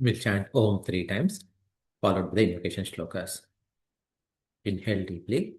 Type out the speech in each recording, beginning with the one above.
We'll chant Om 3 times, followed by the invocation shlokas. Inhale deeply.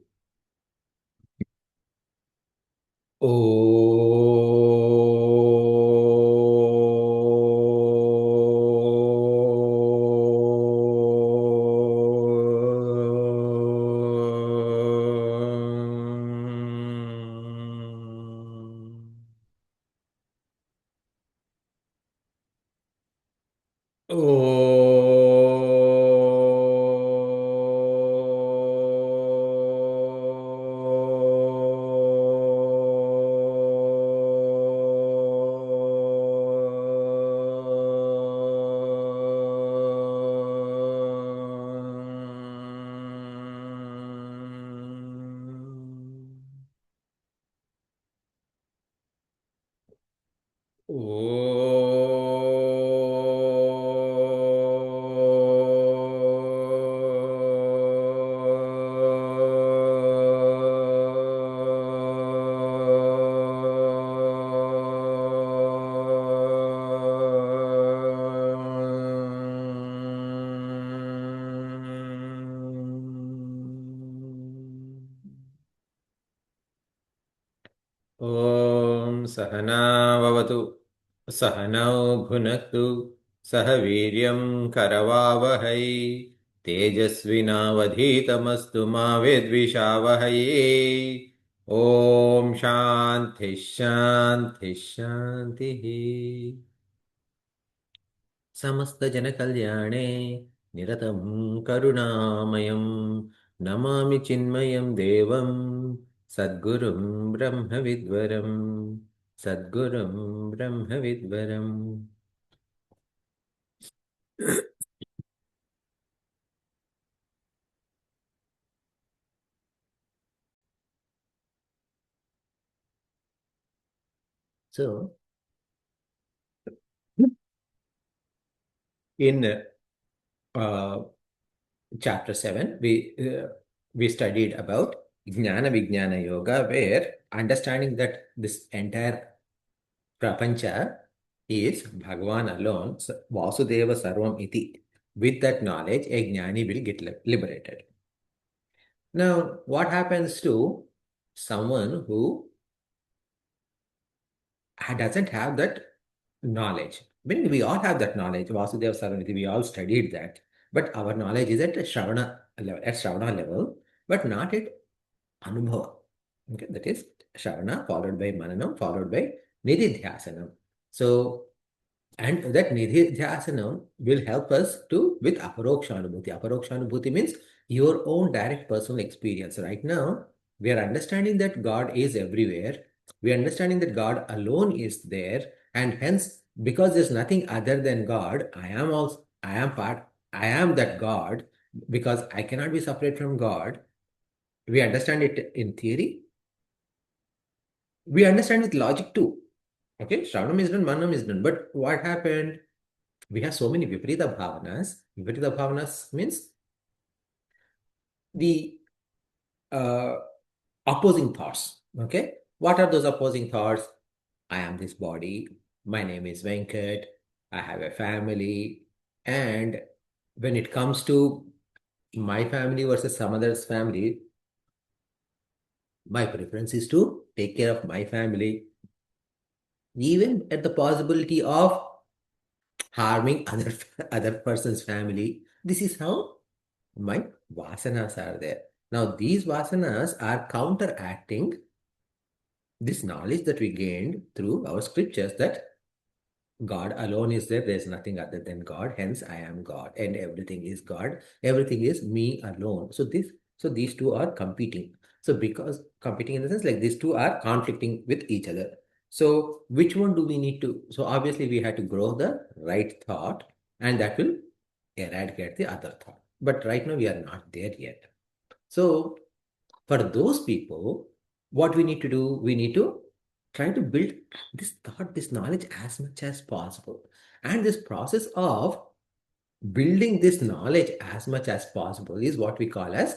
Om Sahana Vavatu Sahanau Bhunaktu Saha Viryam Karavavahai Tejasvinavadhitamastu ma Vedvishavahai Om Shanti Shanti Shanti Samasta Jana Kalyane Niratam Karunamayam Namami Chinmayam Devam Sadgurum Brahmavidvaram Sadgurum Brahmavidvaram. So, in chapter 7, we studied about Jnana Vijnana Yoga, where understanding that this entire Prapancha is Bhagavan alone, Vasudeva Sarvam Iti. With that knowledge, a Jnani will get liberated. Now, what happens to someone who doesn't have that knowledge? When we all have that knowledge, Vasudeva Sarvam Iti, we all studied that, but our knowledge is at Shravana level, but not at Anubhava. Okay, that is Shravana followed by Mananam followed by Nididhyasanam. So, and that Nididhyasanam will help us to with Aparokshanubhuti. Aparokshanubhuti means your own direct personal experience. Right now, we are understanding that God is everywhere. We are understanding that God alone is there, and hence, because there's nothing other than God, I am that God, because I cannot be separate from God. We understand it in theory. We understand with logic too. Okay, Shravanam is done, Manam is done. But what happened? We have so many Viparita Bhavanas. Viparita Bhavanas means the opposing thoughts. Okay, what are those opposing thoughts? I am this body. My name is Venkat. I have a family. And when it comes to my family versus some other's family, my preference is to take care of my family, even at the possibility of harming other person's family. This is how my vasanas are there. Now, these vasanas are counteracting this knowledge that we gained through our scriptures that God alone is there. There's nothing other than God. Hence, I am God, and everything is God. Everything is me alone. So these two are competing. So because competing in the sense like these two are conflicting with each other. So which one do we need to? So obviously we had to grow the right thought, and that will eradicate the other thought. But right now we are not there yet. So for those people, what we need to do, we need to try to build this thought, this knowledge as much as possible. And this process of building this knowledge as much as possible is what we call as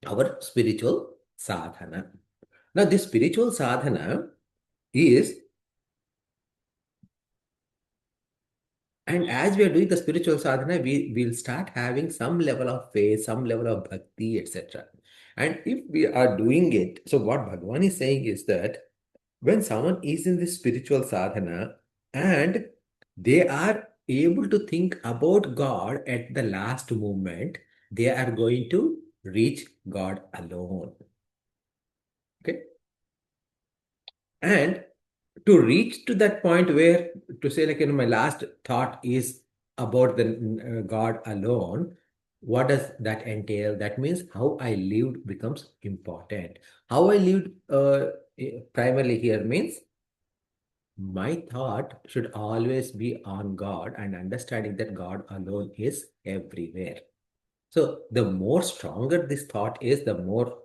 our spiritual sadhana. Now, this spiritual sadhana is And as we are doing the spiritual sadhana, we will start having some level of faith, some level of bhakti, etc. And if we are doing it, so what Bhagavan is saying is that when someone is in this spiritual sadhana and they are able to think about God at the last moment, they are going to reach God alone. Okay. And to reach to that point where to say like, my last thought is about the God alone, what does that entail? That means how I lived becomes important. How I lived primarily here means my thought should always be on God and understanding that God alone is everywhere. So the more stronger this thought is, the more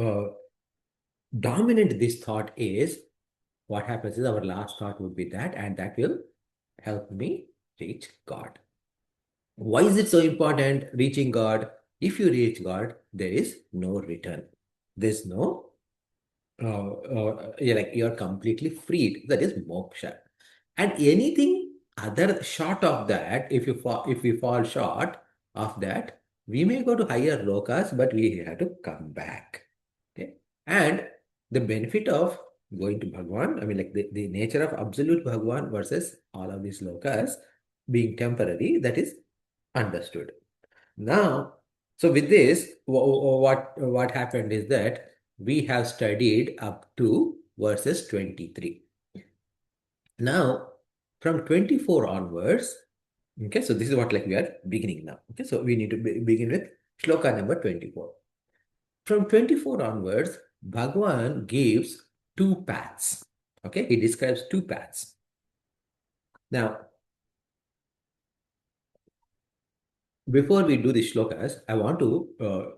uh, dominant this thought is, what happens is our last thought would be that, and that will help me reach God. Why is it so important reaching God? If you reach God, there is no return. There's no, you're completely freed. That is moksha. And anything other short of that, if we fall short of that, we may go to higher lokas, but we have to come back. Okay. And the benefit of going to Bhagwan, I mean, like the nature of absolute Bhagwan versus all of these lokas being temporary, that is understood. Now, so with this, what happened is that we have studied up to verses 23. Now, from 24 onwards, okay, so this is what like we are beginning now. Okay, so we need to begin with shloka number 24. From 24 onwards, Bhagwan gives two paths. Okay, he describes two paths. Now, before we do the shlokas, I want to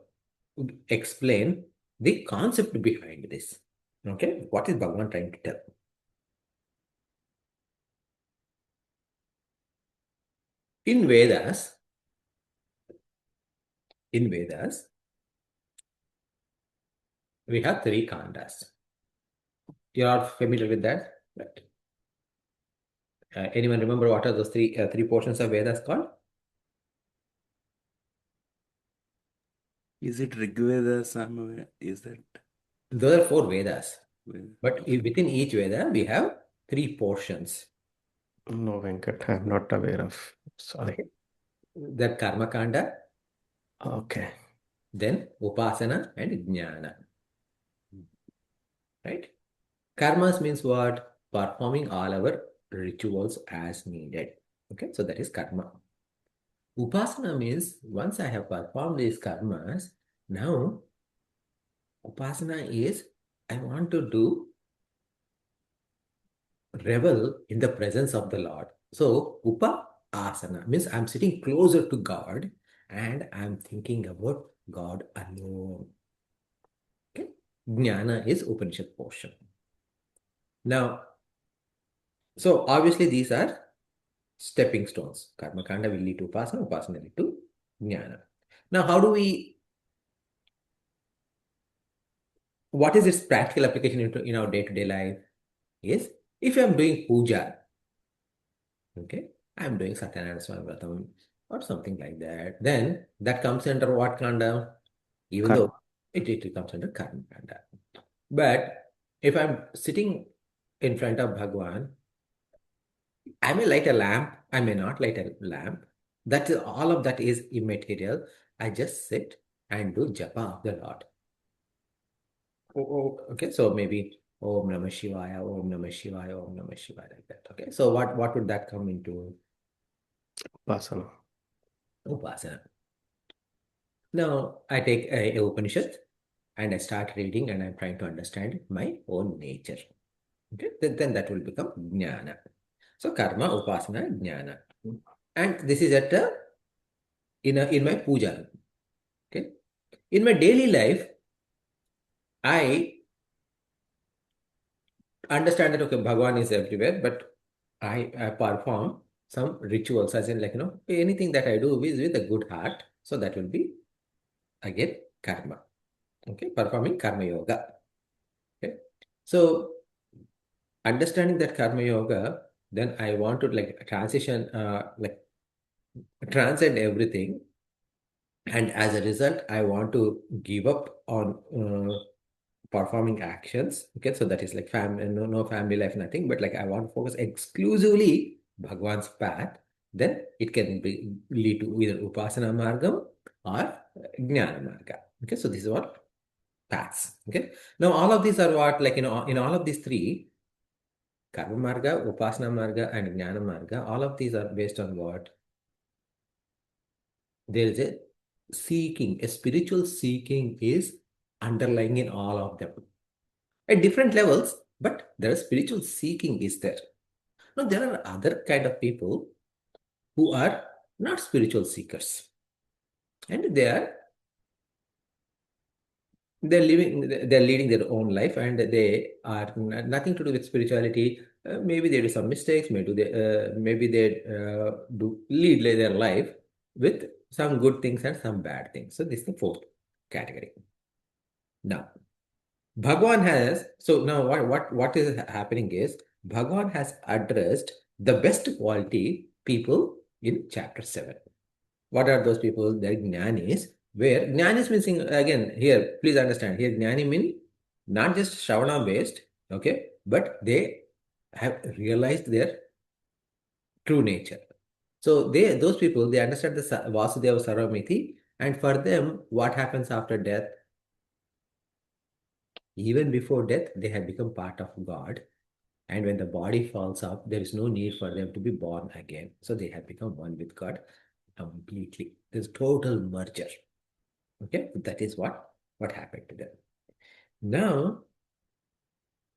explain the concept behind this. Okay, what is Bhagwan trying to tell? In Vedas, we have three kandas. You are familiar with that, right? Anyone remember what are those three portions of Vedas called? Is it Rigveda, Samaveda? Is that? Those are four Vedas. But Okay. within each Veda, we have three portions. No, Venkat, I'm not aware of. Sorry. Okay. The Karma Kanda, Okay. then Upasana and Jnana. Right? Karmas means what? Performing all our rituals as needed. Okay, so that is karma. Upasana means once I have performed these karmas, now Upasana is I want to do revel in the presence of the Lord. So Upasana means I'm sitting closer to God and I'm thinking about God alone. Okay, Jnana is Upanishad portion. Now, so obviously these are stepping stones. Karma Kanda will lead to Upasana, Upasana will lead to Jnana. Now, what is its practical application in our day-to-day life? Is if I'm doing puja, okay, I'm doing Satyanarayana Swami Vratam or something like that, then that comes under what Kanda? Even Karma. though it comes under Karma Kanda. But if I'm sitting in front of Bhagwan, I may light a lamp, I may not light a lamp. All of that is immaterial. I just sit and do japa of the Lord. Okay, so maybe Om Namah Shivaya, Om Namah Shivaya, Om Namah Shivaya, like that. Okay, so what would that come into? Upasana. Upasana. Now I take a Upanishad and I start reading and I'm trying to understand my own nature. Okay, then that will become Jnana. So karma, Upasana, Jnana. And this is in my puja. Okay. In my daily life, I understand that okay, Bhagwan is everywhere, but I perform some rituals, as in like anything that I do is with a good heart. So that will be again karma. Okay, performing karma yoga. Okay. So understanding that karma yoga, then I want to like transition, like transcend everything. And as a result, I want to give up on performing actions. Okay, so that is like no family life, nothing, but like I want to focus exclusively Bhagwan's path. Then it can lead to either Upasana Margam or Jnana Marga. Okay, so this is what paths. Okay, now all of these are what, like, in all of these three, Karma Marga, Upasana Marga, and Jnana Marga, all of these are based on what? There is a seeking, a spiritual seeking is underlying in all of them at different levels, but there is spiritual seeking is there. Now, there are other kind of people who are not spiritual seekers, and they're leading their own life, and they are nothing to do with spirituality. Maybe they do some mistakes, maybe they do lead their life with some good things and some bad things. So this is the fourth category. Now, Bhagwan has, so now what is happening is Bhagwan has addressed the best quality people in chapter 7. What are those people? They're Jnani-s, where Jnani-s means, again, here, please understand, here Jnani means not just Shravana based, okay, but they have realized their true nature. So those people, they understand the Vasudeva Sarvamiti, and for them, what happens after death? Even before death, they have become part of God. And when the body falls off, there is no need for them to be born again. So they have become one with God completely. There's total merger. Okay, that is what happened to them. Now,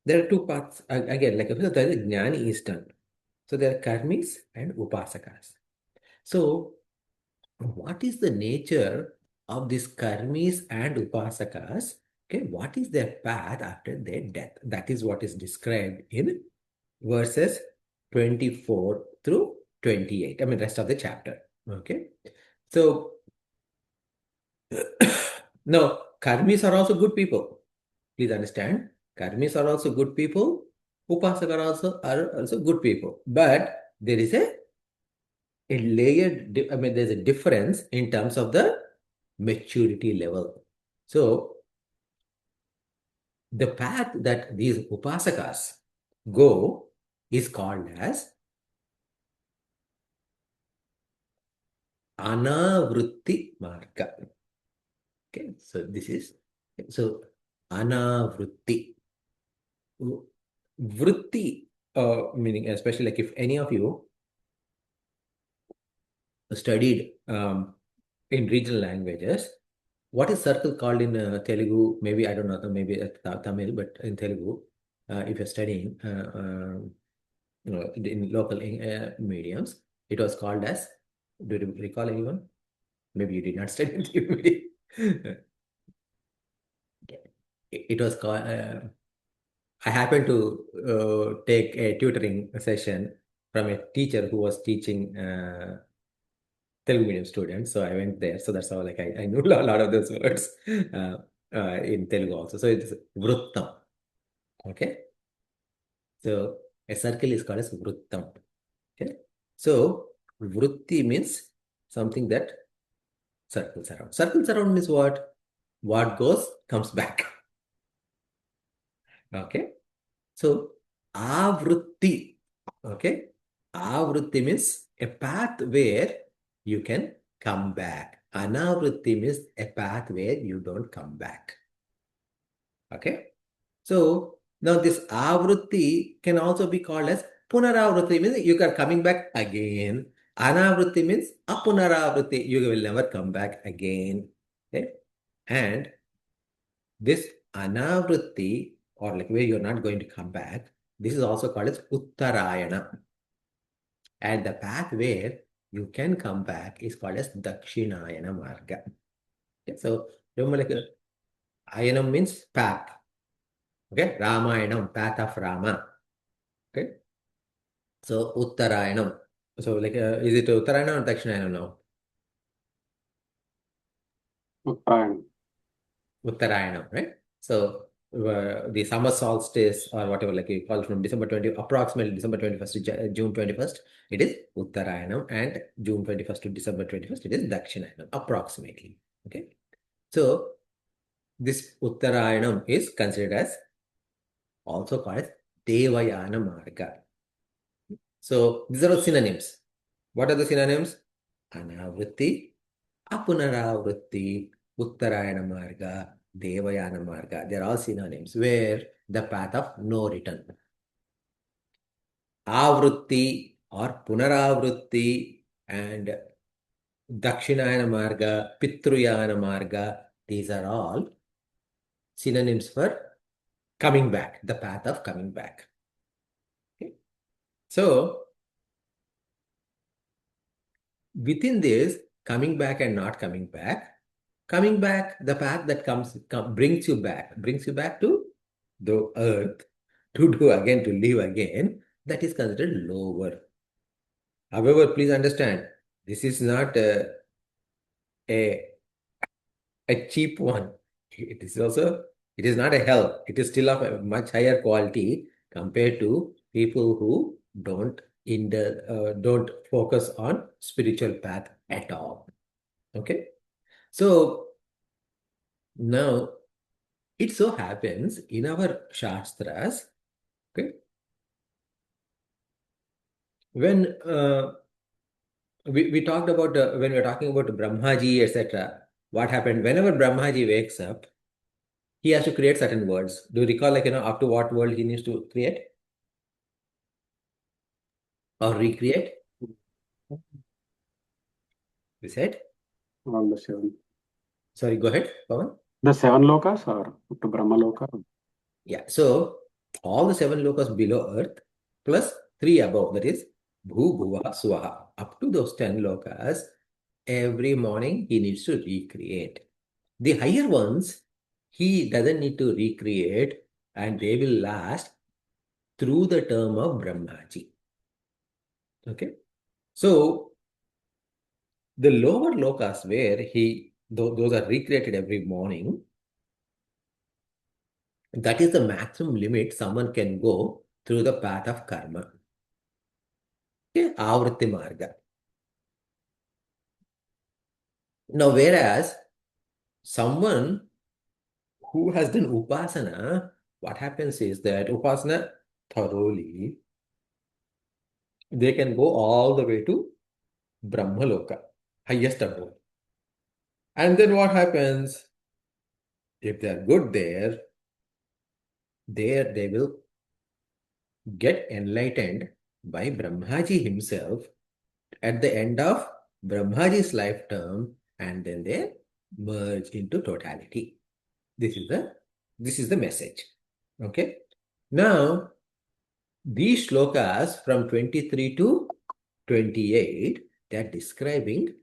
there are two paths. Again, like there is Jnani is done. So there are karmis and Upasaka-s. So what is the nature of these karmis and Upasaka-s? Okay, what is their path after their death? That is what is described in verses 24 through 28. I mean, rest of the chapter. Okay. So, no, karmis are also good people. Please understand. Karmis are also good people. Upasaka are also good people. But there is a layered, there's a difference in terms of the maturity level. So, the path that these Upasakas go is called as Anavrutti Marga. Okay, so this is, so Anavrutti. Vritti, meaning especially like if any of you studied in regional languages, what is circle called in Telugu? Maybe, I don't know, maybe Tamil, but in Telugu, if you're studying in local mediums, it was called as, do you recall anyone? Maybe you did not study in Telugu medium. It was called, I happened to take a tutoring session from a teacher who was teaching Telugu medium students. So I went there. So that's how like I knew a lot of those words in Telugu also. So it's Vruttam. Okay. So a circle is called as Vruttam. Okay. So Vrutti means something that circles around. Circles around means what? What goes comes back. Okay. So Avrutti. Okay. Avrutti means a path where you can come back. Anavrutti means a path where you don't come back. Okay. So now this Avrutti can also be called as Punaravrutti, means you are coming back again. Anavrutti means Apunaravrutti, you will never come back again. Okay. And this Anavrutti, or like where you're not going to come back, this is also called as Uttarayana. And the path where you can come back is called as Dakshinayana Marga. Okay, so remember, like Ayanam means path. Okay, Ramayanam, path of Rama. Okay, so Uttarayanam. So like, is it Uttarayanam or Dakshinayana now? Uttarayana. Uttarayanam, right? So the summer solstice or whatever, like you call it, from December 20, approximately December 21st to June 21st, it is Uttarayanam, and June 21st to December 21st, it is Dakshinayana, approximately. Okay. So this Uttarayanam is considered as, also called as Devayana Marga. So these are all synonyms. What are the synonyms? Anavritti, Apunaravritti, Uttarayana Marga, Devayana Marga. They are all synonyms where the path of no return. Avritti or Punaravritti and Dakshinayana Marga, Pitruyana Marga, these are all synonyms for coming back, the path of coming back. Okay. So within this, coming back and not coming back, the path that brings you back to the earth, to live again, that is considered lower. However, please understand, this is not a cheap one. It is not a hell. It is still of a much higher quality compared to people who don't focus on spiritual path at all. Okay. So now it so happens in our Shastras, okay, when we talked about, when we were talking about Brahmaji, etc., what happened whenever Brahmaji wakes up, he has to create certain words. Do you recall, like, up to what world he needs to create or recreate? We said? All the seven. Sorry, go ahead, Pawan. The seven lokas or to Brahmaloka? Yeah, so all the 7 lokas below earth plus 3 above, that is Bhu, Bhuva, Swaha. Up to those 10 lokas, every morning he needs to recreate. The higher ones, he doesn't need to recreate, and they will last through the term of Brahmaji. Okay. So the lower lokas where those are recreated every morning, that is the maximum limit someone can go through the path of karma. Okay, Avritti Marga. Now, whereas someone who has done Upasana, what happens is that Upasana thoroughly, they can go all the way to Brahmaloka, highest abode. And then what happens? If they are good there they will get enlightened by Brahmaji himself at the end of Brahmaji's lifetime, and then they merge into totality. This is the message. Okay. Now, these shlokas from 23 to 28, they are describing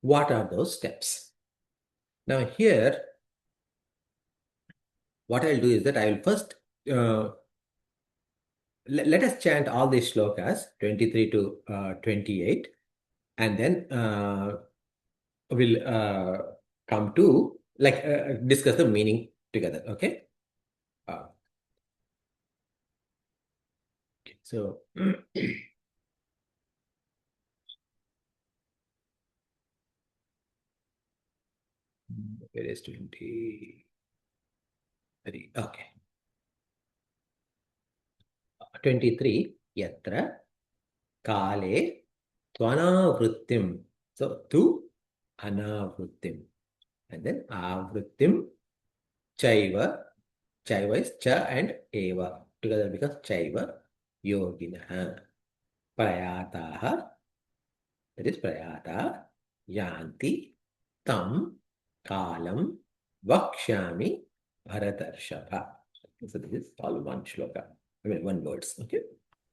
what are those steps. Now here, what I'll do is that I will first let us chant all these shlokas 23 to 28, and then we'll come to discuss the meaning together. Okay. So where is 23? Okay. 23. Yatra kale tvanavrittim. So tu anavrittim. And then avrittim chaiva. Chaiva is cha and eva. Together becomes chaiva yoginaha. Prayataha. That is prayata yanti tam kalam vakshami bharatarshava. So this is all one shloka. I mean, one words. Okay.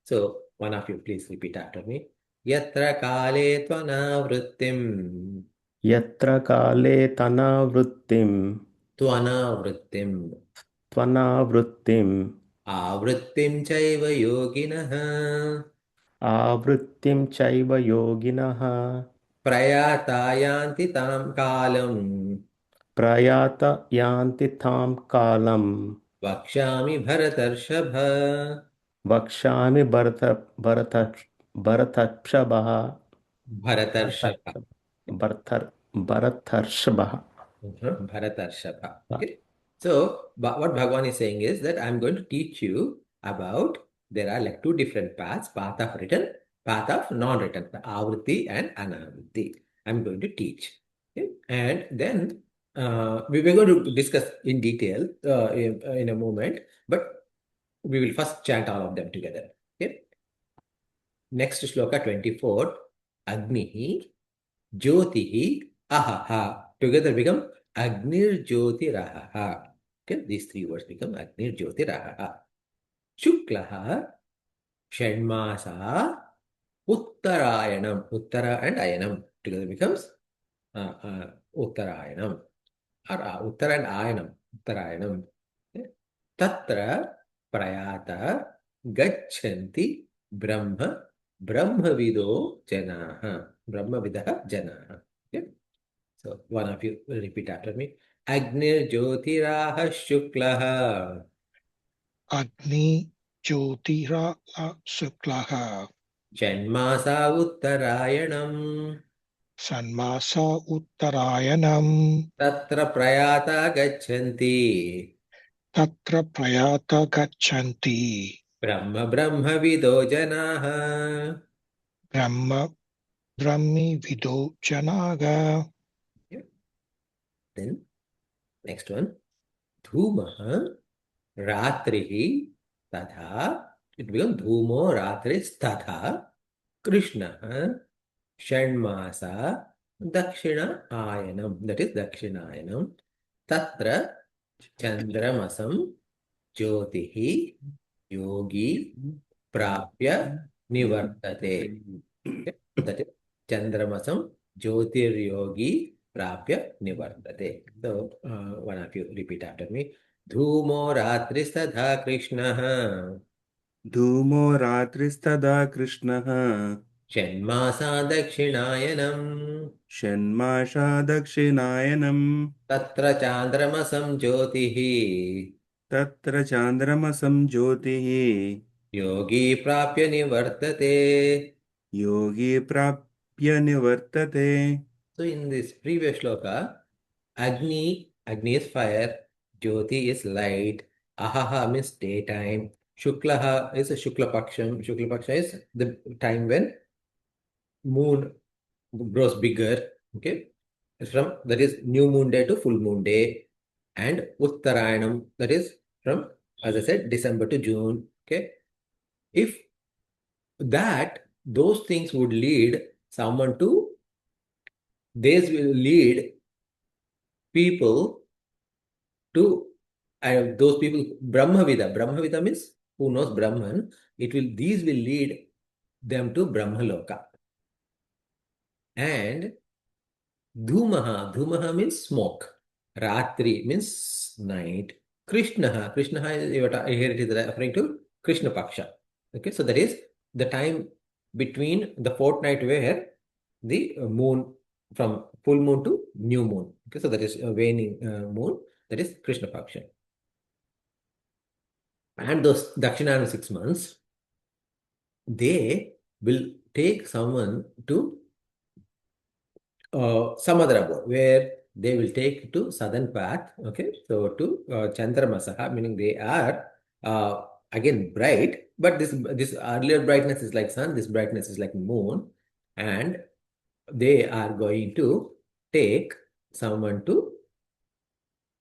So one of you please repeat after me. Yatra kale tvanavrittim. Yatra kale tanavrittim. Tvanavrittim. Tvanavrittim. Avrittim chaiva yoginaha. Avrittim chaiva yoginaha. Prayata yanti tam kalam. Prayata yanti tham kalam. Vakshami Bharatarshava. वक्ष्यामि Bharat भरतर्षभः Bharatarshava. भरतर् भरतर्षभः. Bharatarshava. Okay. So, what Bhagavan is saying is that I'm going to teach you about, there are like two different paths, path of written, path of non-written, the Avritti and Anavritti. I'm going to teach. Okay. And then we're going to discuss in detail in a moment, but we will first chant all of them together. Okay. Next shloka 24, Agnihi, Jyotihi, Ahaha. Together become Agnir Jyotirahaha. Okay, these three words become Agnir Jyotirahaha. Shuklaha, Shanmasa, Uttarayanam. Uttara and Ayanam together becomes Uttarayanam. Or Uttara and Ayanam. Uttarayanam. Okay. Tatra Prayata Gachanti Brahma Brahmavido Janaha. Brahmavidaha Janaha. Okay. So one of you will repeat after me. Agnir Jyotiraha Shuklaha. Agni Jyotira Suklaha Shanmasa Uttarayanam. Sanmasa Uttarayanam Tatra Prayata Gachanti. Tatra Prayata Gachanti Brahma Brahmavido Janaha. Brahma Brahmi Vido Janaga. Then next one. Dhumaha Ratrihi Tadha. It becomes Dhumo Ratris Tadha. Krishna Shanmasa Dakshinayanam. That is Dakshinayanam. Tatra Chandramasam Jyotihi Yogi Prapya Nivartate. Okay? That is Chandramasam Jyotir Yogi Prapya Nivartate. So, one of you repeat after me. Dhumo Ratristhadha Krishna धूमो रात्रिस्तदा कृष्णः Shanmasa Dakshinayana षण्मासा दक्षिणायनम् Tatra Chandramasam Jyotihi तत्र चान्द्रमसं ज्योतिः Yogi Prapya Nivartate. योगी प्राप्य निवर्तते. So in this previous shloka, Agni is fire, Jyoti is light, Ahaha means daytime, Shuklaha is a Shukla Paksham. Shukla Paksha is the time when moon grows bigger. Okay. From that is new moon day to full moon day. And Uttarayanam, that is from, as I said, December to June. Okay. If those things would lead someone to, these will lead people to those people, Brahmavida. Brahmavida means who knows Brahman. These will lead them to Brahmaloka. And Dhumaha means smoke. Ratri means night. Krishna is here it is referring to Krishna Paksha. Okay, so that is the time between the fortnight where the moon, from full moon to new moon. Okay, so that is a waning moon. That is Krishna Paksha. And those Dakshinayana 6 months, they will take someone to some other abode where they will take to southern path. Okay, so to Chandramasaha, meaning they are again bright, but this earlier brightness is like sun, this brightness is like moon, and they are going to take someone to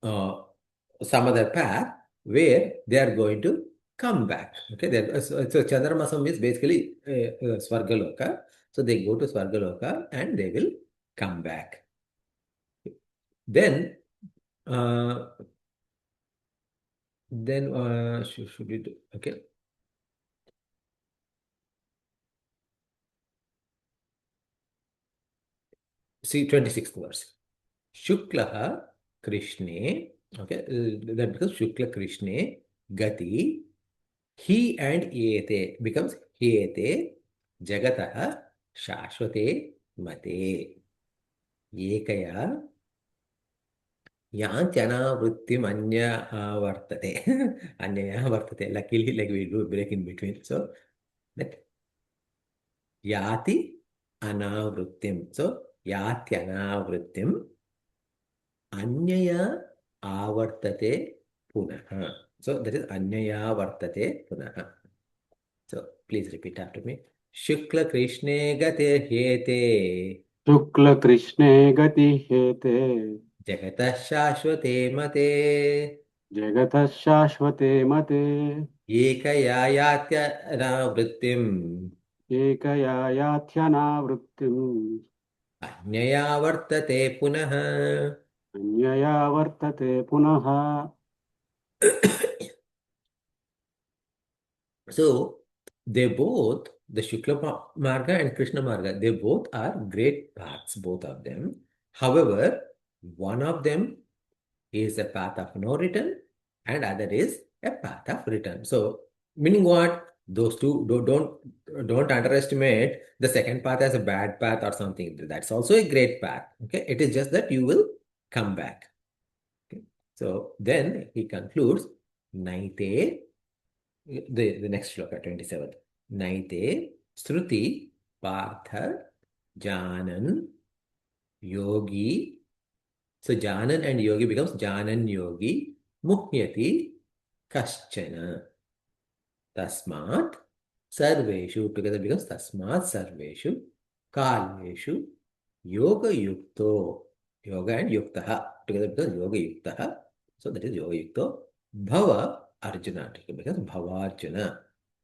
some other path where they are going to come back. Okay, so Chandramasam is basically Swargaloka. So they go to Swargaloka and they will come back. Then should we do? Okay. See 26th verse. Shuklaha Krishne. Okay, that becomes Shukla Krishne Gati. He and Yete becomes Yete Jagataha Shashvate Mate. Ekaya Yantyana vrittim anya vartate. Anyaya vartate. Luckily, like we do a break in between. So, that yati anavrittim. So, yatyana anyaya avartate punaha. So, that is anyaya vartate punaha. So, please repeat after me. Shukla Krishne gate hete शुक्ल कृष्णे गति हेते jagatah shashvate mate जगतः शाश्वते मते ekaya yatya anavrittim एकया यात्यनावृत्तिम् anyaya vartate punaha. अन्यया वर्तते पुनः. So, they both, the Shukla Marga and Krishna Marga, they both are great paths, both of them. However, one of them is a path of no return and other is a path of return. So, meaning what? Those two don't underestimate the second path as a bad path or something. That's also a great path. Okay, it is just that you will come back. Okay. So then he concludes, Naite, the next shloka, 27th. Naite Sruti Partha Janan Yogi. So Janan and Yogi becomes Janan Yogi Muhyati Kaschana. Tasmat Sarveshu together becomes Tasmat Sarveshu Kaleshu Yoga Yukto. Yoga and Yuktaha together becomes Yoga Yuktaha. So that is Yoga Yukto. Bhava Arjuna together becomes Bhavarjuna.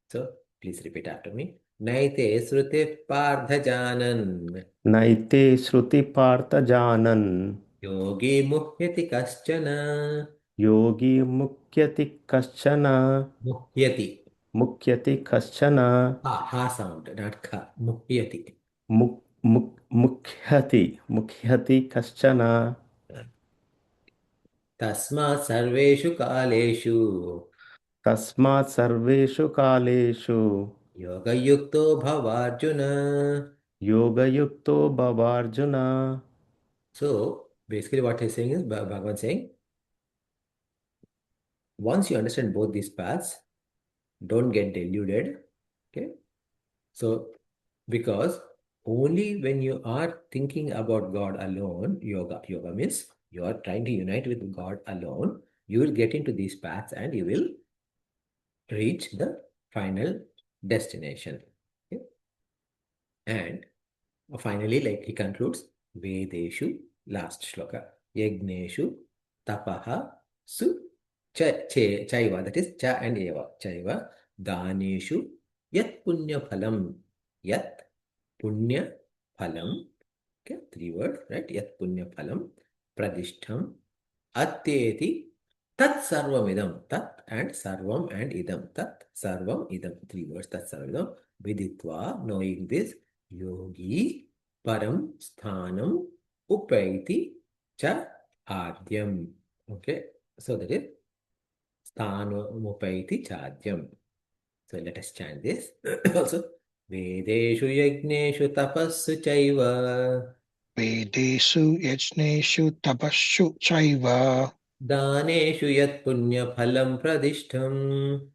So please repeat after me. Naite Sruti Partha Janan Naite Shruti Partha Janan Yogi Muhyati Kaschana. Yogi Mukyati Kaschana Muhyati. Mukyati Kaschana Ha sound, not Kha. Muhyati. Mukhyati Kaschana Tasmat Sarveshu Kaleshu Tasmat Sarveshu Kaleshu Yoga Yukto Bhavarjuna. Yoga Yukto Bhavarjuna. So basically what he's saying is Bhagavan saying, once you understand both these paths, don't get deluded. Okay. So because only when you are thinking about God alone, yoga means you are trying to unite with God alone, you will get into these paths and you will reach the final destination. Okay? And finally, like he concludes, Vedeshu, last shloka, Yagneshu, Tapaha, Su, Chaiva, that is Cha and Eva, Chaiva, Daneshu, Yat Punya Phalam, Yat Punya Phalam, okay, 3 words, right? Yat Punya Phalam, Pradishtham, Atyeti, Tat Sarvamidam, Tat and Sarvam and Idam, Tat Sarvam Idam, 3 words, Tat Sarvamidam, Viditva, knowing this, Yogi, Param, Sthanam, Upaiti, Cha, Adyam. Okay, so that is Sthanam, Upaiti, Chadyam. So let us chant this. Also, Vedeshu Yagneshu Tapassu Chaiva. Vedesu yajneshu tapassu chaiva Daneshu Yat Punya Phalam Pradishtham.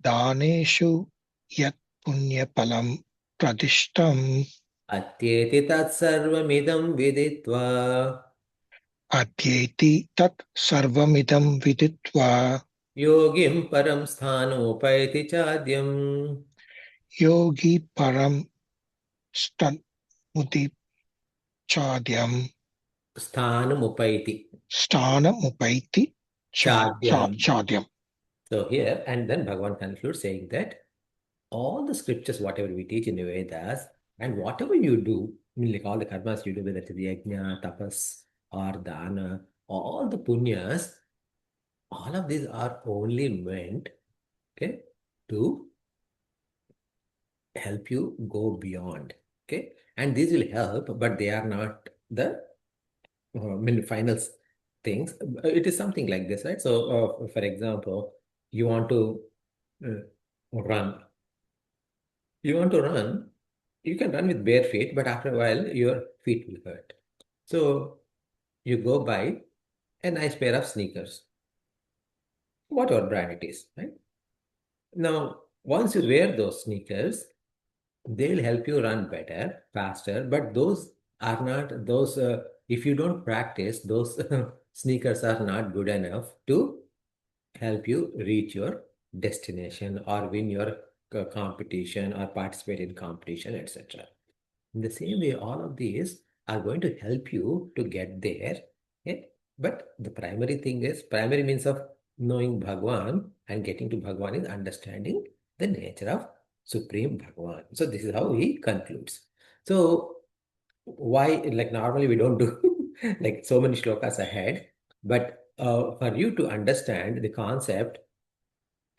daneshu yat punyapalam pradishtam Atyeti Tat Sarvamidam Viditva. adyeti tat sarvamidam viditva Yogim Param Sthanopaiti Chadyam. yogi param stanmuti chadyam Sthanamupaiti. stanamupaiti Chadyam. chadyam. So here, and then Bhagavan concludes saying that all the scriptures, whatever we teach in the Vedas, and whatever you do, I mean, like all the karmas you do, whether it is yajna, tapas, or dana, all the punyas, all of these are only meant, okay, to help you go beyond, okay, and these will help, but they are not the final things. It is something like this, right? So, for example, you want to uh, run. You want to run, you can run with bare feet, but after a while, your feet will hurt. So, you go by a nice pair of sneakers, whatever brand it is, right? Now, once you wear those sneakers, they'll help you run better, faster, but those are not those, if you don't practice, those sneakers are not good enough to help you reach your destination or win your competition or participate in competition, etc. In the same way, all of these are going to help you to get there. Okay? But the primary thing is, primary means of knowing Bhagwan and getting to Bhagwan is understanding the nature of Supreme Bhagwan. So this is how he concludes. So why, like normally we don't do like so many shlokas ahead, but for you to understand the concept,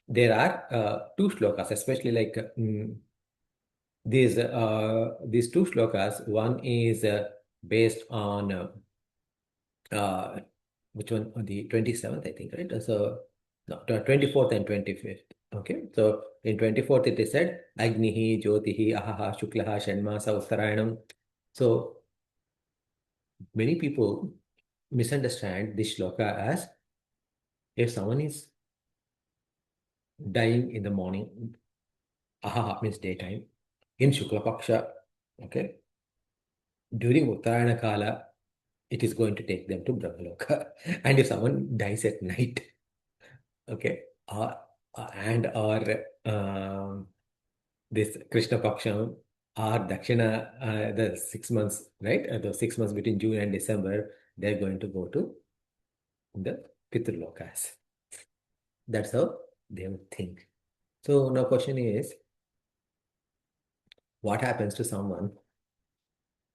there are two shlokas, especially like these two shlokas. One is based on which one? The 27th, I think, right? So no, 24th and 25th. Okay, so in 24th it is said Agnihi, Jyotihi, Ahaha, Shuklaha, Shanmasa, Uttarayanam. So many people misunderstand this shloka as if someone is dying in the morning, Ahaha means daytime, in Shukla Paksha, okay, during Uttarayana Kala, it is going to take them to Brahmaloka. And if someone dies at night, okay, or this Krishna Paksham or Dakshina, the 6 months, right? The 6 months between June and December, they're going to go to the Lokas. That's how they would think. So now question is, what happens to someone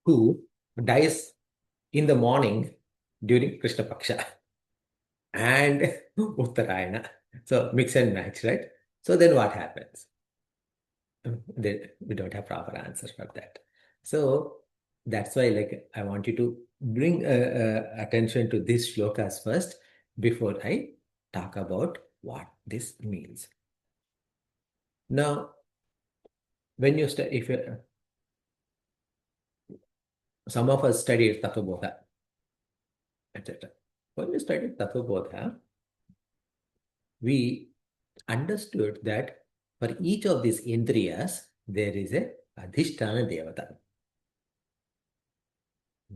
who dies in the morning during Krishna Paksha and Uttarayana? So mix and match, right? So then what happens? We don't have proper answers for that. So that's why, like, I want you to bring attention to these shlokas first before I talk about what this means. Now, when you study, if you, some of us studied Tattvabodha, etc. When we studied Tattvabodha, we understood that for each of these indriyas, there is a Adhisthana Devata.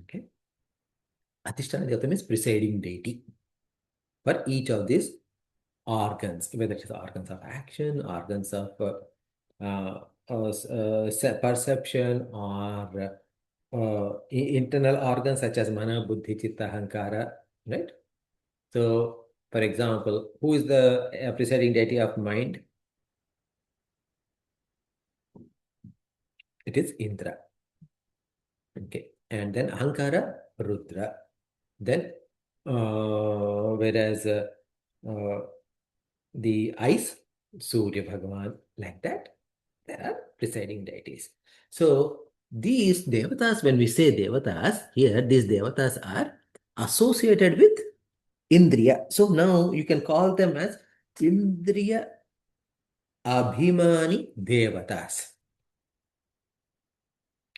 Okay? Adhisthana Devata means presiding deity for each of these organs, whether it is organs of action, organs of perception, or internal organs such as mana, buddhi, chitta, ahankara, right? So, for example, who is the presiding deity of mind? It is Indra. Okay, and then ahankara, Rudra. Then, whereas the eyes, Surya Bhagavan, like that, there are presiding deities. So these devatas, when we say devatas, here these devatas are associated with Indriya. So now you can call them as Indriya Abhimani Devatas.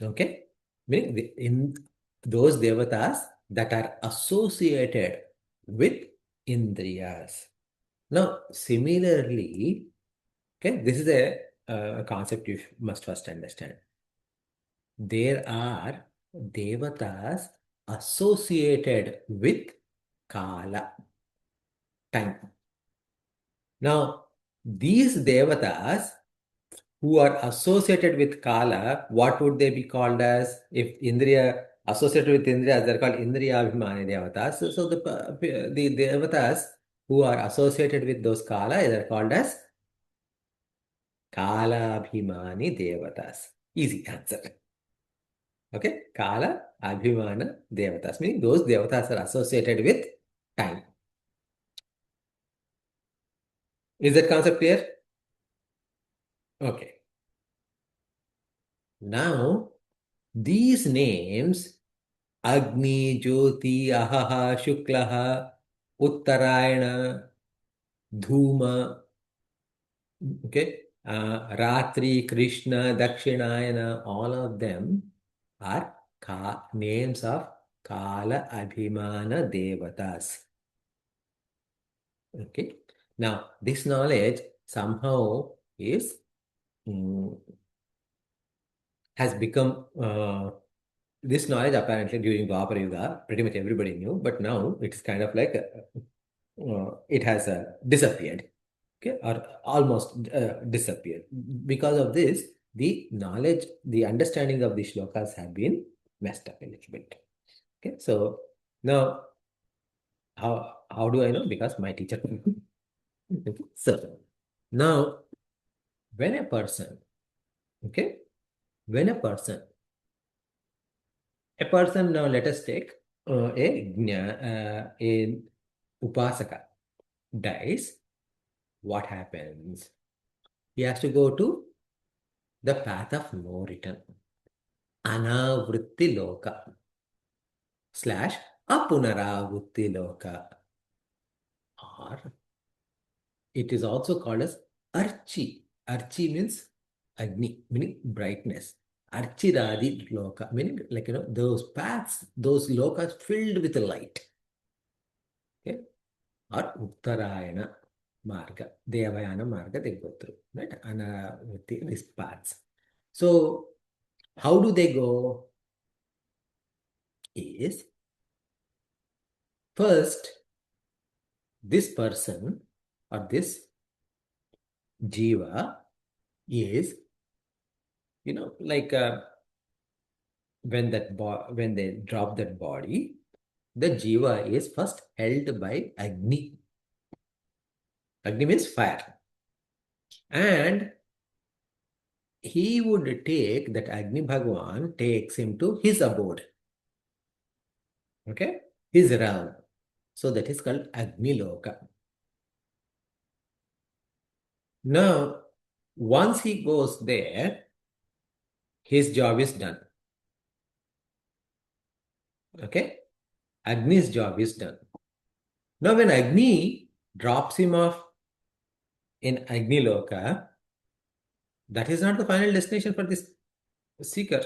Okay? Meaning in those devatas that are associated with Indriyas. Now, similarly, okay, this is a concept you must first understand. There are devatas associated with Kala, time. Now, these devatas who are associated with Kala, what would they be called as? If Indriya associated with Indriya, they're called Indriya Abhimani Devatas. So the devatas who are associated with those Kala, they're called as Kala Abhimani Devatas. Easy answer. Okay, Kala Abhimana Devatas, meaning those devatas are associated with time. Is that concept clear? Okay. Now, these names, Agni, Jyoti, Ahaha, Shuklaha, Uttarayana, Dhuma, okay, Ratri, Krishna, Dakshinayana, all of them are names of Kala Abhimana Devatas. Okay. Now, this knowledge somehow is has become this knowledge apparently during Dwapara Yuga, pretty much everybody knew, but now it's kind of like it has disappeared, okay, or almost disappeared. Because of this, the knowledge, the understanding of the shlokas have been messed up a little bit. Okay, so now how do I know? Because my teacher. Okay, so now when a person, okay, when a person now, let us take a Upasaka dies, what happens? He has to go to the path of no return. Anavritti loka / apunaravritti loka. Or it is also called as Archi. Archi means Agni, meaning brightness. Archiradi loka, meaning like, those paths, those lokas filled with light. Okay? Or Uttarayana marga, Devayana marga, they go through, right? With these paths. So, how do they go? Is first, this person or this jiva is, like when they drop that body, the jiva is first held by Agni. Agni means fire. And he would take that Agni Bhagwan, takes him to his abode. Okay? His realm. So that is called Agni Loka. Now, once he goes there, his job is done. Okay? Agni's job is done. Now, when Agni drops him off in Agni Loka, that is not the final destination for this seeker.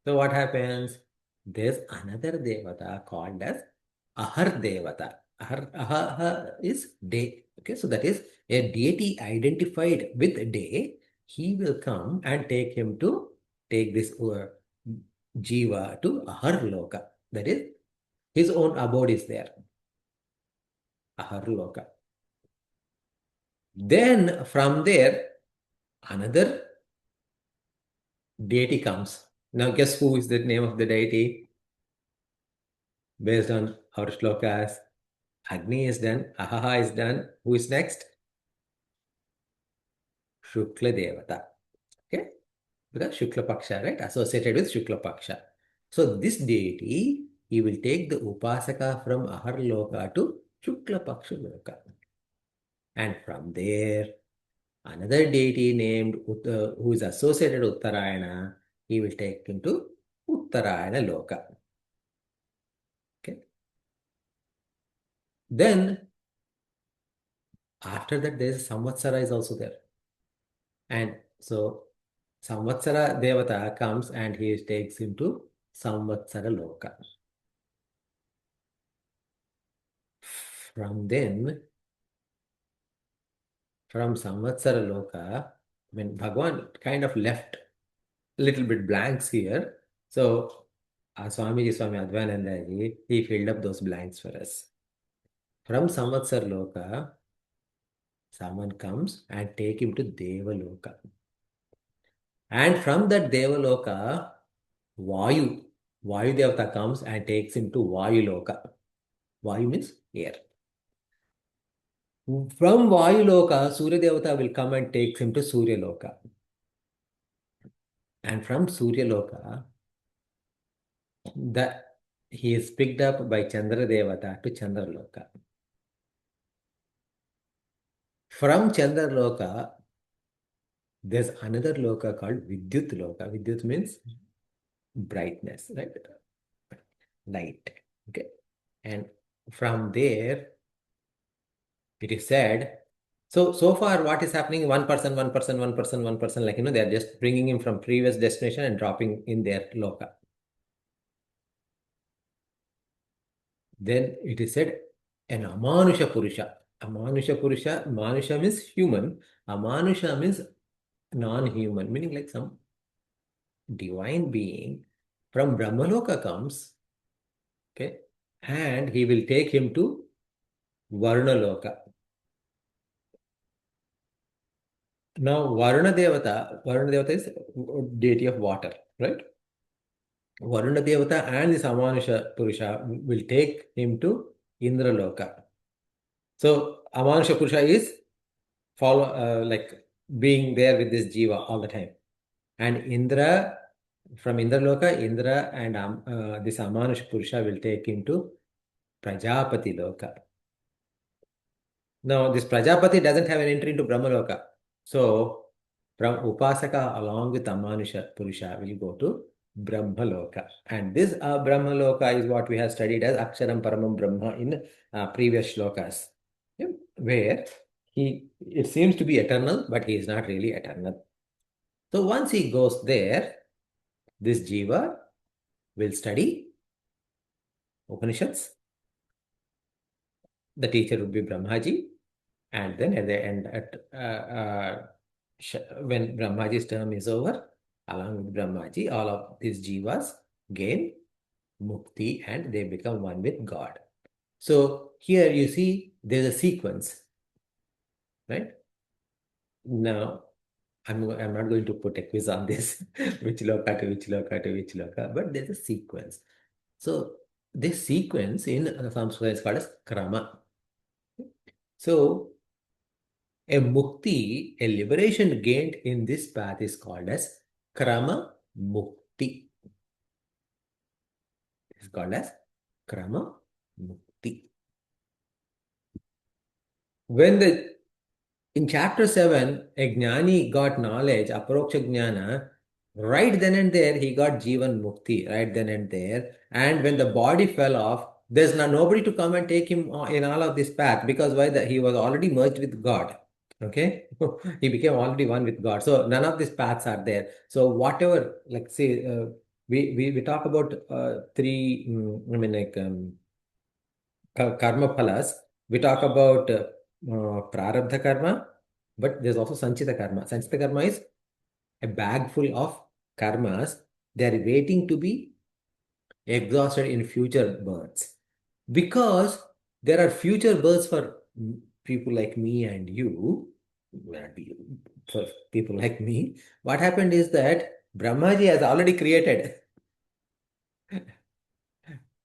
So what happens? There's another devata called as Ahar Devata. Ahar is day. Okay, so that is a deity identified with day. He will come and take this jiva to Ahar Loka. That is, his own abode is there. Ahar Loka. Then from there, another deity comes. Now guess who is the name of the deity? Based on our shlokas, Agni is done, Ahaha is done. Who is next? Shukla Devata. Okay? Because Shukla Paksha, right? Associated with Shukla Paksha. So this deity, he will take the Upasaka from Ahar Loka to Shukla Paksha Loka. And from there, another deity named who is associated with Uttarayana, he will take him to Uttarayana Loka. Okay. Then, after that, there is Samvatsara is also there. And so, Samvatsara Devata comes and he takes him to Samvatsara Loka. From Samvatsara Loka, when Bhagwan kind of left a little bit blanks here, so Swami Advayanandaji, he filled up those blanks for us. From Samvatsara Loka, someone comes and take him to Devaloka. And from that Devaloka, Vayu Devata comes and takes him to Vayu Loka. Vayu means air. From Vayu Loka, Surya Devata will come and takes him to Surya Loka. And from Surya Loka, he is picked up by Chandra Devata to Chandra Loka. From Chandra Loka, there's another Loka called Vidyut Loka. Vidyut means brightness, right? Light. Okay. And from there, it is said, so far what is happening? One person, like, they are just bringing him from previous destination and dropping in their Loka. Then it is said, an Amanusha Purusha. Amanusha Purusha, Manusha means human, Amanusha means non-human, meaning like some divine being from Brahmaloka comes, okay, and he will take him to Varnaloka. Now, Varuna Devata is deity of water, right? Varuna Devata and this Amanusha Purusha will take him to Indraloka. So, Amanusha Purusha is like being there with this Jiva all the time. And Indra, from Indraloka, Indra and this Amanusha Purusha will take him to Prajapati Loka. Now, this Prajapati doesn't have an entry into Brahmaloka. So, from Upasaka along with Amanusha Purusha will go to Brahmaloka. And this Brahmaloka is what we have studied as Aksharam Paramam Brahma in previous shlokas, where it seems to be eternal, but he is not really eternal. So once he goes there, this Jiva will study Upanishads. The teacher would be Brahmaji. And then at the end, when Brahmaji's term is over, along with Brahmaji, all of these Jivas gain mukti and they become one with God. So here you see there's a sequence, right? Now, I'm not going to put a quiz on this, which loka to which loka to which loka, but there's a sequence. So this sequence in Sanskrit is called as krama. So a mukti, a liberation gained in this path is called as krama mukti. It's called as krama mukti. In chapter 7, a Jnani got knowledge, Aparoksha Jnana, right then and there he got Jivanmukti, right then and there. And when the body fell off, there's nobody to come and take him in all of this path, because he was already merged with God. Okay, he became already one with God. So none of these paths are there. So whatever, like say, we talk about three, karma phalas. We talk about prarabdha karma, but there's also sanchita karma. Sanchita karma is a bag full of karmas. They are waiting to be exhausted in future births. Because there are future births for people like me and you, not you, for people like me. What happened is that Brahmaji has already created.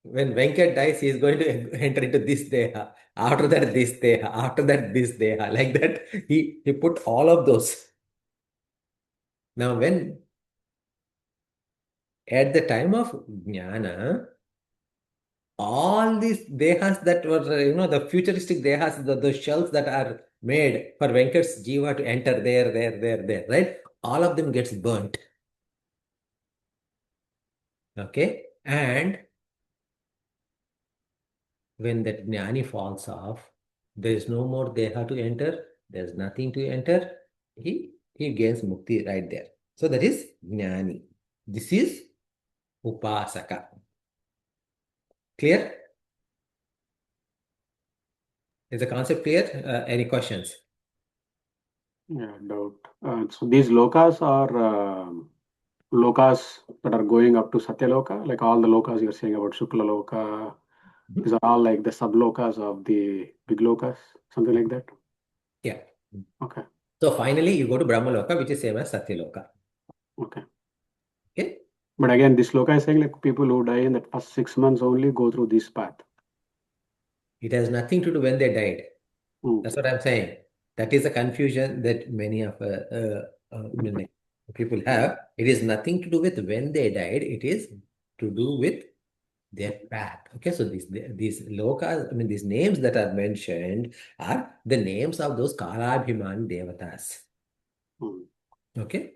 When Venkat dies, he is going to enter into this deha. After that, this deha. After that, this deha. Like that, he put all of those. Now, when at the time of jnana, all these dehas that were, the futuristic dehas, the shells that are made for Venkat's jiva to enter there, right? All of them gets burnt. Okay? And when that jnani falls off, there is no more deha to enter, there's nothing to enter, he gains mukti right there. So that is jnani. This is upasaka. Clear? Is the concept clear? Any questions? Yeah, doubt. So these lokas are lokas that are going up to Satyaloka, like all the lokas you're saying about Shukla Loka. These are all like the sub-lokas of the big lokas, something like that. Yeah. Okay. So finally, you go to Brahmaloka, which is same as Satyaloka. Okay. Okay? But again, this loka is saying like people who die in the first 6 months only go through this path. It has nothing to do when they died. Mm. That's what I'm saying. That is a confusion that many of like, people have. It is nothing to do with when they died. It is to do with their path. Okay, so these lokas, these names that are mentioned are the names of those Kalabhiman devatas. Mm. Okay?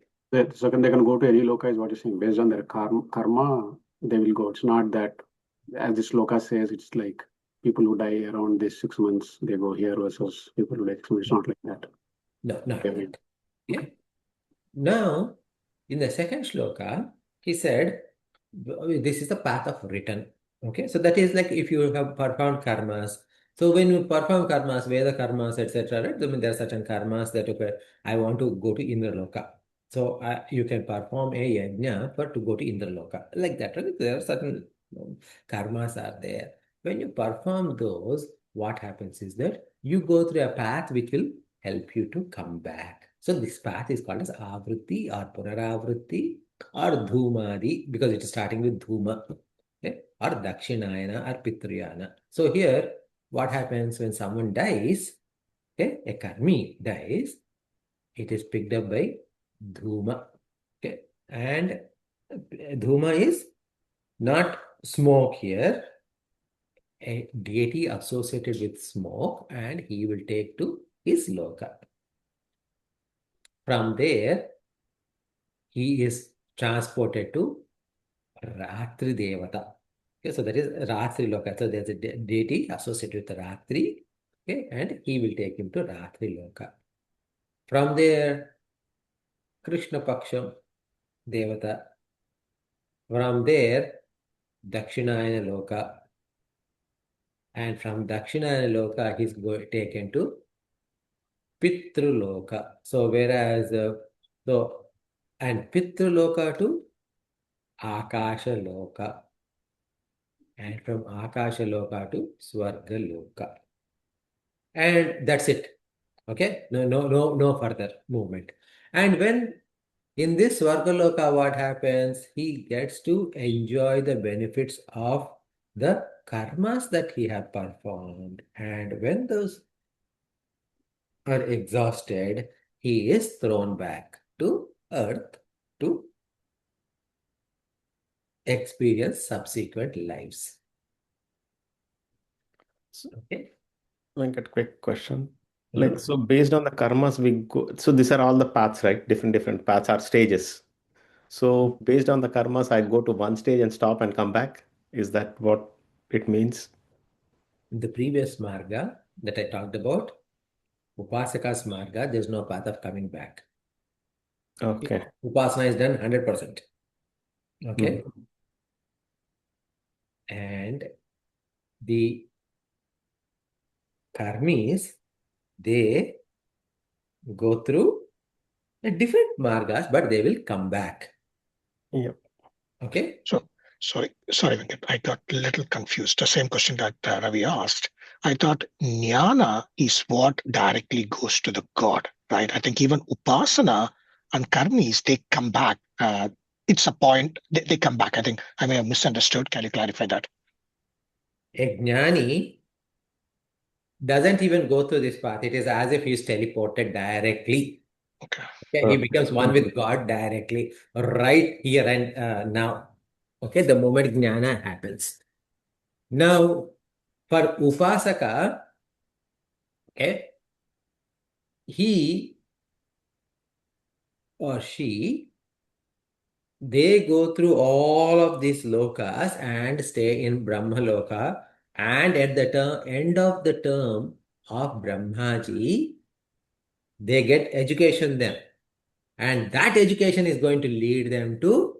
So they can go to any loka is what you're saying. Based on their karma, they will go. It's not that, as this loka says, it's like people who die around this 6 months, they go here versus people who die 6 months. It's not like that. No, not Okay. yet. Okay. Now, in the second shloka, he said, this is the path of return. Okay, so that is like if you have performed karmas, So when you perform karmas, Veda karmas, etc., right? I mean, there are certain karmas that, okay, I want to go to Indraloka. So you can perform a yajna to go to Indraloka. Like that, right? There are certain karmas are there. When you perform those, what happens is that you go through a path which will help you to come back. So this path is called as Avritti or Punaravritti or Dhumadi because it is starting with Dhuma, okay? Or Dakshinayana or Pitrayana. So here, what happens when someone dies, okay, a karmi dies, it is picked up by Dhuma, okay? And Dhuma is not smoke here, a deity associated with smoke, and he will take to his loka. From there, he is transported to Ratri Devata. Okay, so that is Ratri Loka. So there's a deity associated with Ratri, okay, and he will take him to Ratri Loka. From there, Krishna Paksham Devata. From there, Dakshinayana Loka. And from Dakshinayana Loka, he's taken to Pitruloka. So whereas, and Pitruloka to Akasha Loka. And from Akasha Loka to Swarga Loka. And that's it. Okay? No further movement. And when in this Swargaloka, what happens? He gets to enjoy the benefits of the karmas that he has performed. And when those are exhausted, he is thrown back to earth to experience subsequent lives. Okay. Venkat, quick question. Mhm. Like, so based on the karmas we go, so these are all the paths, right? Different paths are stages. So based on the karmas, I go to one stage and stop and come back. Is that what it means? In the previous marga that I talked about, Upasaka-s marga, there's no path of coming back. Okay. Upasana is done 100%. Okay. Mhm. And the karmis, they go through a different margas, but they will come back. Yep. Okay. So, sorry, Venkat, I got a little confused. The same question that Ravi asked. I thought jnana is what directly goes to the God, right? I think even upasana and karmis, they come back. It's a point, they come back. I think I may have misunderstood. Can you clarify that? A jnani doesn't even go through this path. It is as if he is teleported directly. Okay. Okay. He becomes one with God directly, right here and now. Okay. The moment jnana happens. Now, for Upasaka, okay, he or she, they go through all of these lokas and stay in Brahmaloka, and at the end of the term of Brahmaji, they get education then. And that education is going to lead them to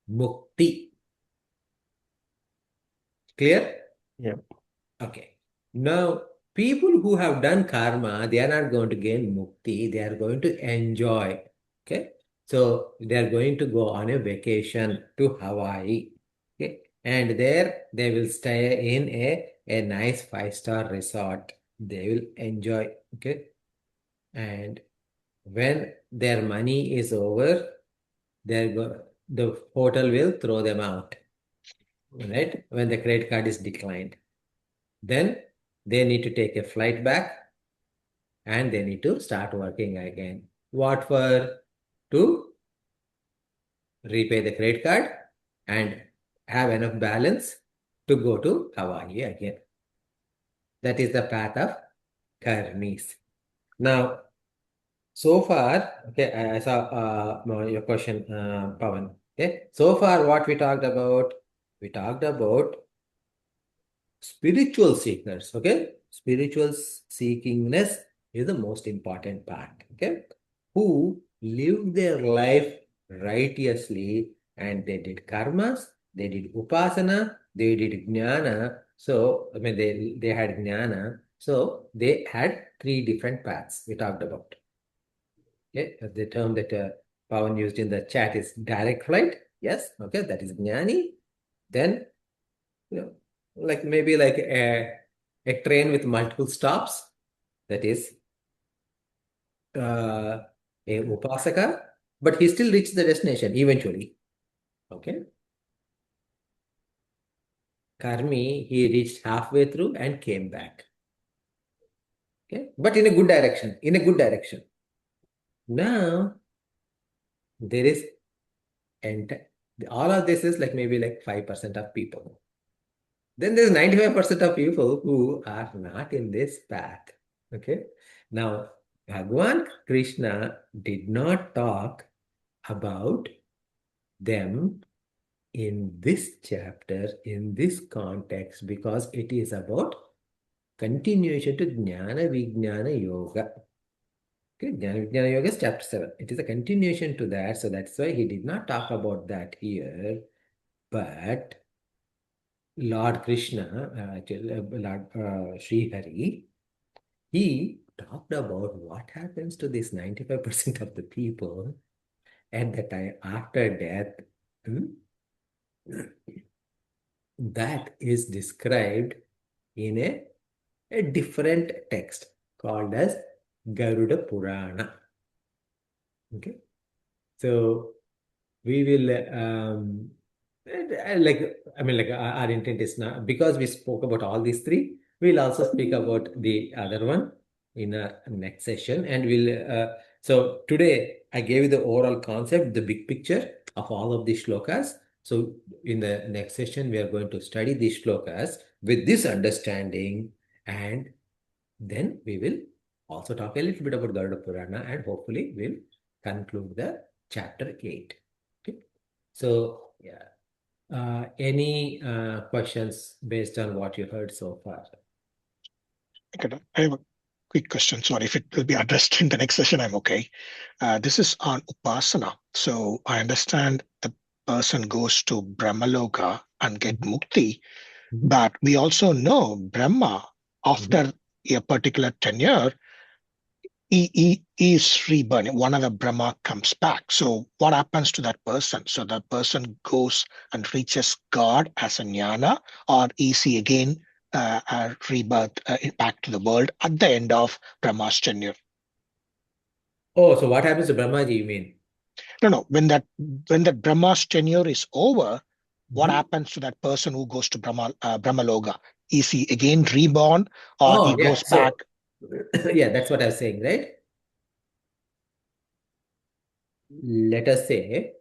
mukti. Clear? Yeah. Okay. Now, people who have done karma, they are not going to gain mukti. They are going to enjoy. Okay. So, they are going to go on a vacation to Hawaii. Okay. And there they will stay in a nice 5-star resort. They will enjoy. Okay. And when their money is over, the hotel will throw them out. Right? When the credit card is declined. Then they need to take a flight back and they need to start working again. What for? To repay the credit card and have enough balance to go to Hawaii again. That is the path of karmis. Now, so far, okay, I saw your question, Pawan. Okay, so far what we talked about spiritual seekers, okay? Spiritual seekingness is the most important part, okay? Who live their life righteously and they did karmas, they did upasana, they did jnana, So, I mean, they had jnana. So, they had 3 different paths we talked about. Okay, the term that Pawan used in the chat is direct flight. Yes, okay, that is jnani. Then, like maybe like a train with multiple stops, that is a upasaka, but he still reached the destination eventually. Okay. Karmi, he reached halfway through and came back. Okay, but in a good direction, Now, there is, and all of this is like maybe like 5% of people. Then there's 95% of people who are not in this path. Okay. Now, Bhagwan Krishna did not talk about them in this chapter, in this context, because it is about continuation to Jnana Vijnana Yoga. Okay, Jnana Vijnana Yoga is chapter 7. It is a continuation to that, so that's why he did not talk about that here. But Lord Krishna, Lord Sri Hari, he talked about what happens to this 95% of the people at the time after death. That is described in a different text called as Garuda Purana. Okay, so we will our intent is not, because we spoke about all these 3, we'll also speak about the other one in our next session. And so today I gave you the overall concept, the big picture of all of these shlokas. So in the next session, we are going to study these shlokas with this understanding, and then we will also talk a little bit about Garuda Purana, and hopefully we'll conclude the chapter 8. Okay. So, yeah. Any questions based on what you heard so far? Okay, I have a quick question. Sorry, if it will be addressed in the next session, I'm okay. This is on Upasana. So I understand the person goes to Brahmaloka and get mukti, but we also know Brahma, after a particular tenure, he is reborn. One of the Brahma comes back. So what happens to that person? So the person goes and reaches God as a jnana, or is he again rebirth back to the world at the end of Brahma's tenure? Oh, so what happens to Brahmaji, you mean? No. When that Brahma's tenure is over, what happens to that person who goes to Brahmaloka? Is he again reborn, or he goes back? Yeah, that's what I was saying, right? Let us say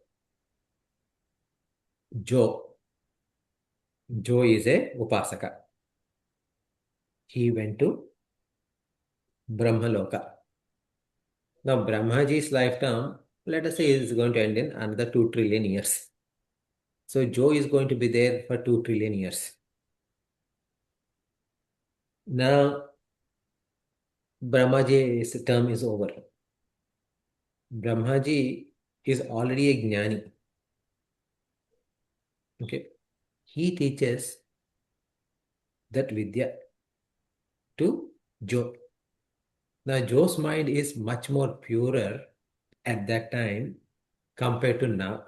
Joe is a Upasaka. He went to Brahmaloka. Now, Brahmaji's lifetime, let us say, is going to end in another 2 trillion years. So, Joe is going to be there for 2 trillion years. Now, Brahmaji's term is over. Brahmaji is already a Jnani. Okay. He teaches that Vidya to Joe. Now, Joe's mind is much more purer at that time compared to now.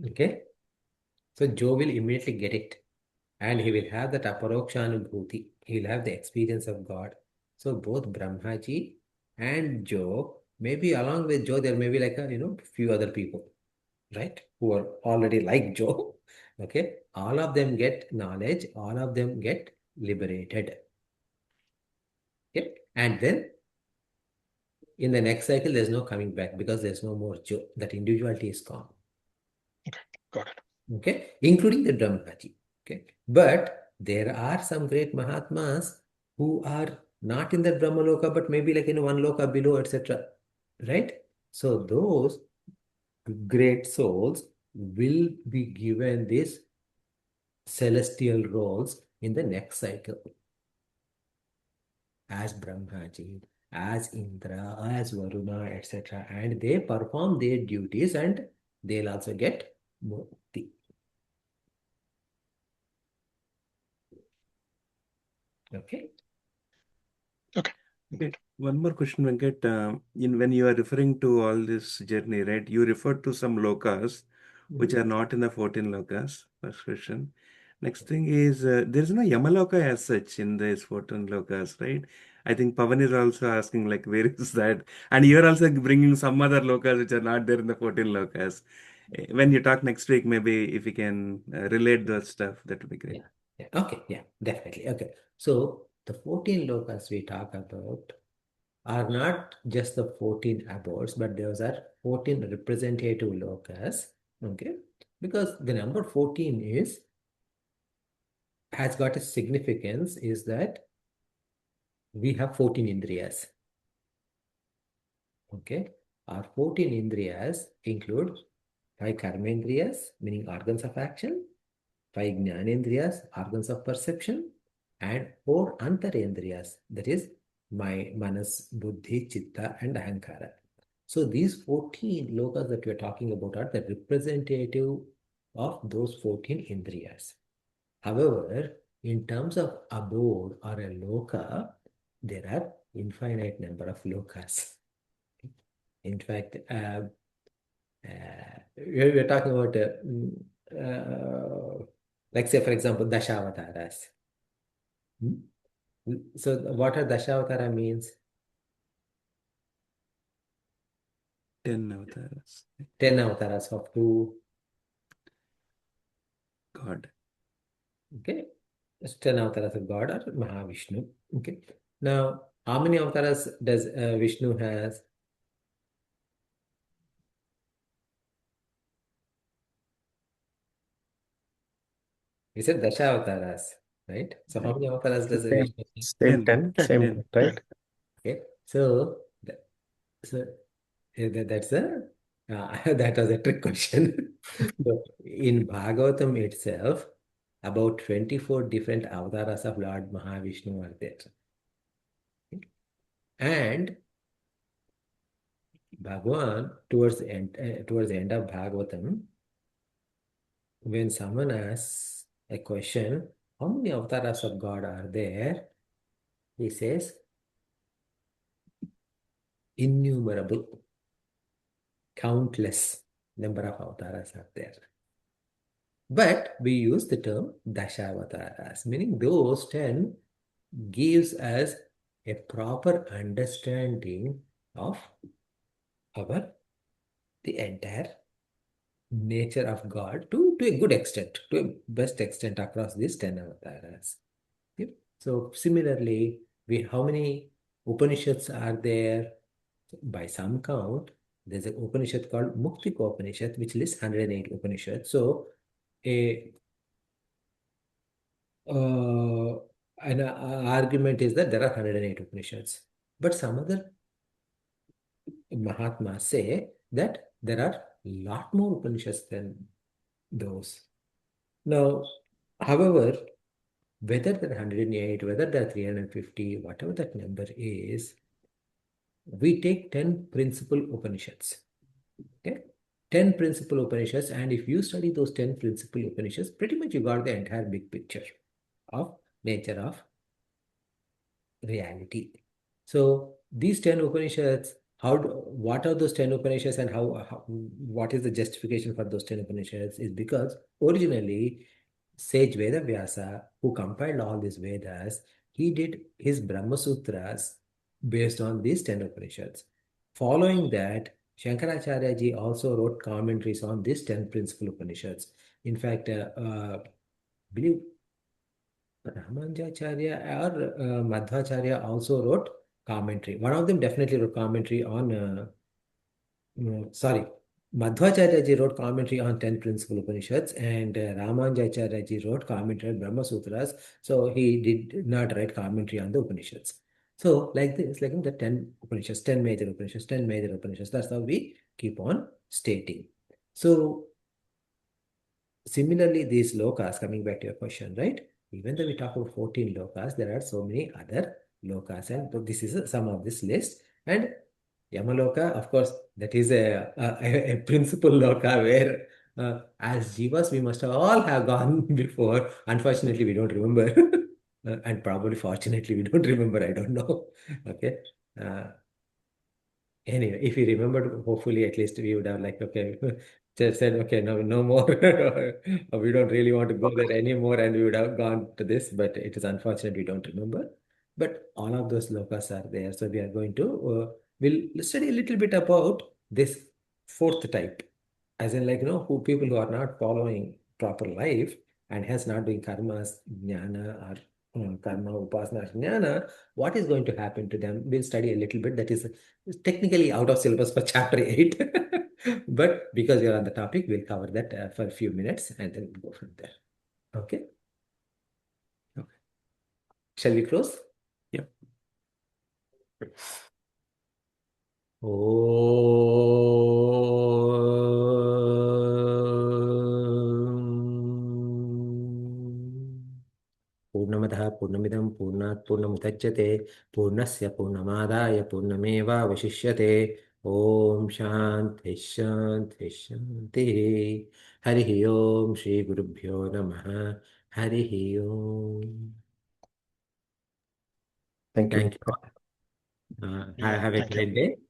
Okay. So, Joe will immediately get it, and he will have that aparokshanubhuti. He will have the experience of God. So, both Brahmaji and Joe, maybe along with Joe, there may be like a few other people, right, who are already like Joe. Okay. All of them get knowledge, all of them get liberated. Okay. And then in the next cycle, there's no coming back because there's no more Joe. That individuality is gone. Okay, got it. Okay, including the Brahmaji. Okay, but there are some great Mahatmas who are not in the Brahmaloka, but maybe like in one loka below, etc. Right? So those great souls will be given these celestial roles in the next cycle, as Brahmaji, as Indra, as Varuna, etc. And they perform their duties and they'll also get mukti. Okay. Okay. Okay, one more question, Venkat. When you are referring to all this journey, right, you referred to some lokas which are not in the 14 lokas. First question. Next thing is there is no Yamaloka as such in these 14 lokas, right? I think Pavan is also asking like where is that? And you're also bringing some other lokas which are not there in the 14 lokas. When you talk next week, maybe if you can relate those stuff, that would be great. Yeah. Okay. Yeah, definitely. Okay. So the 14 lokas we talk about are not just the 14 abodes, but those are 14 representative lokas. Okay. Because the number 14 has got a significance is that we have 14 indriyas. Okay. Our 14 indriyas include 5 karmendriyas, meaning organs of action, 5 jnanendriyas, organs of perception, and 4 antarendriyas, that is my manas, buddhi, chitta, and ahankara. So these 14 lokas that we are talking about are the representative of those 14 indriyas. However, in terms of abode or a loka, there are infinite number of lokas. In fact, we're talking about, like say, for example, Dashawataras. So what are Dashavatara means? 10 avatars. 10 avatars of who? God. Okay. It's 10 avatars of God or Mahavishnu. Okay. Now, how many avatars does Vishnu has? We said Dashawataras, right? So how many avatars does Same, Vishnu have? same 10, same 10. 10, right? Okay. So, so that's a that was a trick question. So in Bhagavatam itself, about 24 different avatars of Lord Mahavishnu are there. And Bhagavan, towards the end of Bhagavatam, when someone asks a question, how many avatars of God are there? He says, innumerable, countless number of avatars are there. But we use the term Dashawataras, meaning those 10 gives us a proper understanding of the entire nature of God to a good extent, to a best extent across these 10 avatars. Yep. So similarly, how many Upanishads are there? By some count, there's an Upanishad called Mukti Upanishad, which lists 108 Upanishads. So an argument is that there are 108 Upanishads. But some other Mahatmas say that there are a lot more Upanishads than those. Now, however, whether there are 108, whether there are 350, whatever that number is, we take 10 principal Upanishads. Okay? 10 principal Upanishads, and if you study those 10 principal Upanishads, pretty much you got the entire big picture of nature of reality. So these 10 Upanishads, what are those 10 Upanishads and what is the justification for those 10 Upanishads is because originally sage Veda Vyasa, who compiled all these Vedas, he did his Brahma Sutras based on these 10 Upanishads. Following that, Shankaracharya ji also wrote commentaries on these 10 principal Upanishads. In fact, believe Ramanujacharya or Madhvacharya also wrote commentary. One of them definitely wrote commentary on, Madhvacharya ji wrote commentary on 10 principal Upanishads, and Ramanujacharya ji wrote commentary on Brahma Sutras. So he did not write commentary on the Upanishads. So like this, like in the 10 Upanishads, 10 major Upanishads, 10 major Upanishads, that's how we keep on stating. So similarly, these lokas, coming back to your question, right? Even though we talk about 14 lokas, there are so many other lokas, and this is some of this list. And Yamaloka, of course, that is a principal loka where, as jivas, we must all have gone before. Unfortunately, we don't remember. and probably fortunately we don't remember, I don't know. Okay. Anyway, if we remembered, hopefully at least we would have like, okay, just said, okay, no more. We don't really want to go there anymore, and we would have gone to this, but it is unfortunate we don't remember. But all of those lokas are there. So we are going to, we'll study a little bit about this fourth type, as in like, who people who are not following proper life and hence not doing karmas, jnana, or karma, upasana, jnana, what is going to happen to them? We'll study a little bit. That is technically out of syllabus for chapter 8. But because we are on the topic, we'll cover that for a few minutes and then go from there. Okay. Okay. Shall we close? Yep. पूर्णमदः पूर्णमिदं पूर्णात् पूर्णमुदच्यते पूर्णस्य पूर्णमादाय पूर्णमेवावशिष्यते ॐ शान्तिः शान्तिः शान्तिः हरिः ॐ श्रीगुरुभ्यो नमः हरिः ॐ Thank you. Thank you. Yeah, Have a thank you. great day.